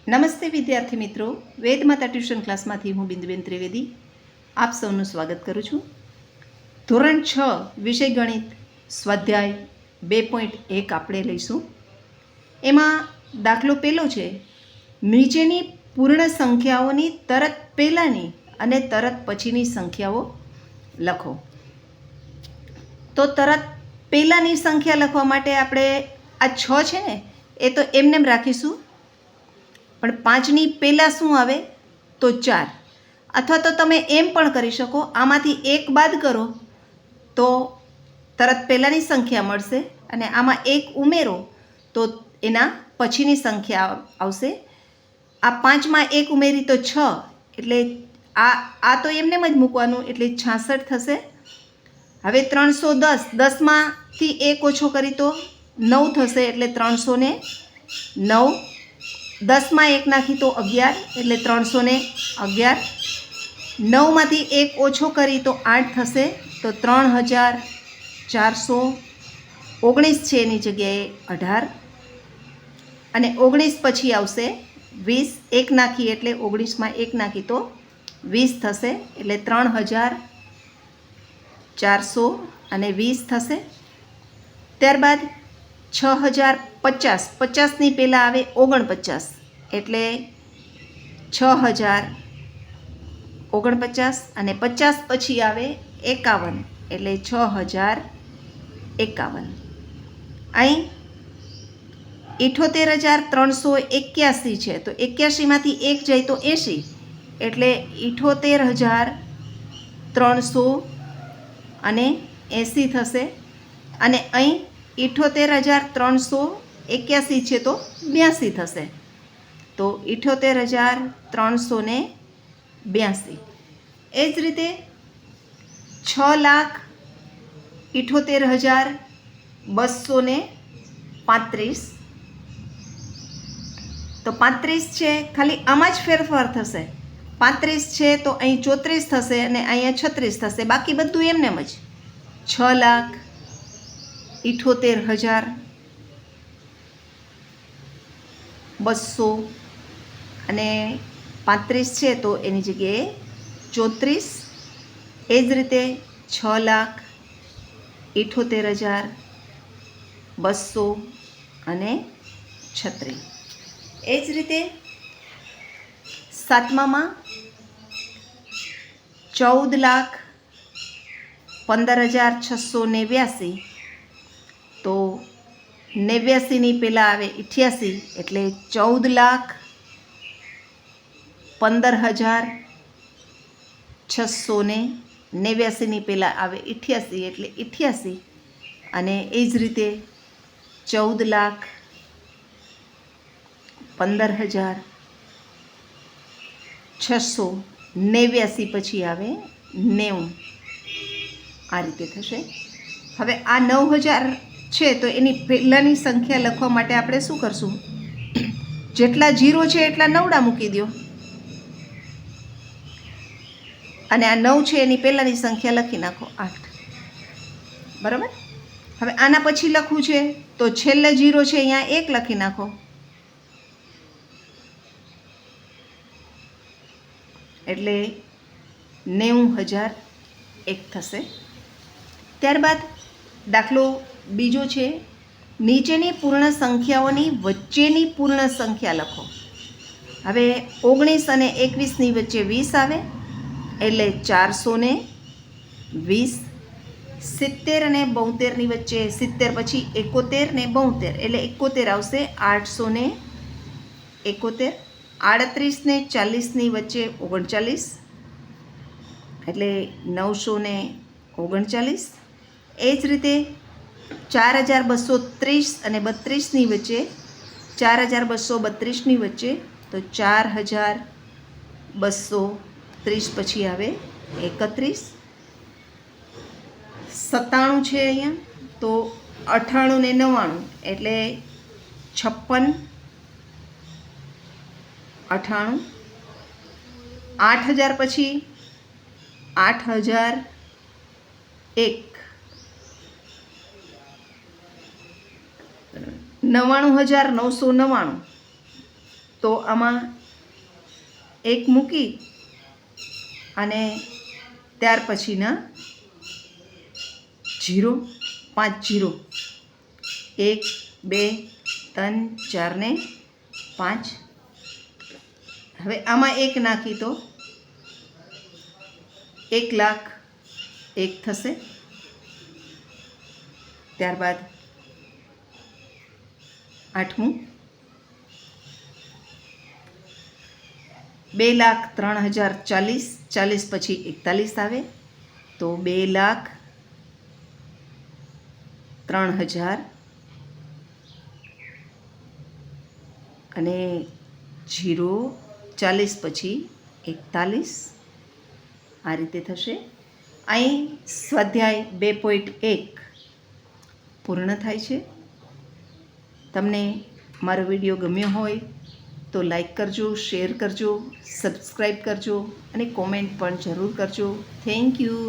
નમસ્તે વિદ્યાર્થી મિત્રો, વેદમાતા ટ્યુશન ક્લાસમાંથી હું બિંદુબેન ત્રિવેદી આપ સૌનું સ્વાગત કરું છું. ધોરણ 6 વિષય ગણિત સ્વાધ્યાય 2.1 આપણે લઈશું. એમાં દાખલો પહેલો છે, નીચેની પૂર્ણ સંખ્યાઓની તરત પહેલાંની અને તરત પછીની સંખ્યાઓ લખો. તો તરત પહેલાંની સંખ્યા લખવા માટે આપણે આ 6 છે ને એ તો એમનેમ રાખીશું, પણ 5ની પહેલાં શું આવે તો 4, અથવા તો તમે એમ પણ કરી શકો, આમાંથી 1 બાદ કરો તો તરત પહેલાંની સંખ્યા મળશે અને આમાં 1 ઉમેરો તો એના પછીની સંખ્યા આવશે. આ 5માં 1 ઉમેરી તો 6, એટલે આ તો એમનેમ જ મૂકવાનું, એટલે 66 થશે. હવે 310, 10માંથી 1 ઓછો કરી તો 9 થશે, એટલે 309. 10માં 1 નાખી તો 11, એટલે 311. 9માંથી 1 ઓછો કરી તો 8 થશે, તો 3419 છે એની જગ્યાએ 18. અને 19 પછી આવશે 20. 1 નાખી એટલે 19માં 1 નાખી તો 20 થશે, એટલે 3420 થશે. ત્યારબાદ 6050, 50ની પહેલાં આવે 49, એટલે 6049, અને 50 પછી આવે 51, એટલે 6051. અહીં 78381 છે, તો 81માંથી 1 જાય તો 80, એટલે 78380 થશે. અને અહીં 78381 છે તો 82 થશે, તો 78382. એ જ રીતે 6,78,235, તો 35 છે, ખાલી આમાં જ ફેરફાર થશે. 35 છે તો અહીં 34 થશે અને અહીંયા 36 થશે, બાકી બધું એમનેમ જ. 6,78,200 અને 35 છે તો એની જગ્યાએ 34. એ જ રીતે 6,78,200 અને 36. એ જ રીતે 7મામાં 14,15,689, તો 89ની પહેલાં આવે 88, એટલે 14,15,689ની પહેલાં આવે 88, એટલે 88. અને એ જ રીતે 14,15,689 પછી આવે 90. આ રીતે થશે. હવે આ 9000 છે તો એની પહેલાંની સંખ્યા લખવા માટે આપણે શું કરશું? જેટલા 0 છે એટલા નવડા મૂકી દો, અને આ 9 છે એની પહેલાંની સંખ્યા લખી નાખો 8. બરાબર. હવે આના પછી લખવું છે તો છેલ્લે 0 છે અહીંયા 1 લખી નાખો, એટલે 90,001 થશે. ત્યારબાદ દાખલો બીજો છે, નીચેની પૂર્ણ સંખ્યાઓની વચ્ચેની પૂર્ણ સંખ્યા લખો. હવે 19 અને 21ની વચ્ચે 20 આવે, એટલે 420. 70 અને 72ની વચ્ચે 70 પછી 71 ને 72, એટલે 71 આવશે, 871. 38 ને 40ની વચ્ચે 39, એટલે 939. એ જ રીતે 4,230 અને 32ની વચ્ચે 4,232ની વચ્ચે, તો 4,230 પછી આવે 31. 97 છે અહીંયા, તો 98 ને 99, એટલે 56, 98. 8,000 પછી 8,001, 99,999, તો આમાં 1 મૂકી અને ત્યાર પછીના 0, 5 0, 1 2 3 4 ને 5. હવે આમાં 1 નાખી તો 1,01,000 થશે. ત્યારબાદ 8મું 2,03,040. 40 પછી 41 આવે તો 2,03,000 અને 0 40 પછી 41 આ રીતે થશે. અહીં સ્વાધ્યાય 2.1 પૂર્ણ થાય છે. તમને મારો વિડીયો ગમ્યો હોય તો લાઈક કરજો, શેર કરજો, સબસ્ક્રાઈબ કરજો અને કોમેન્ટ પણ જરૂર કરજો. Thank you.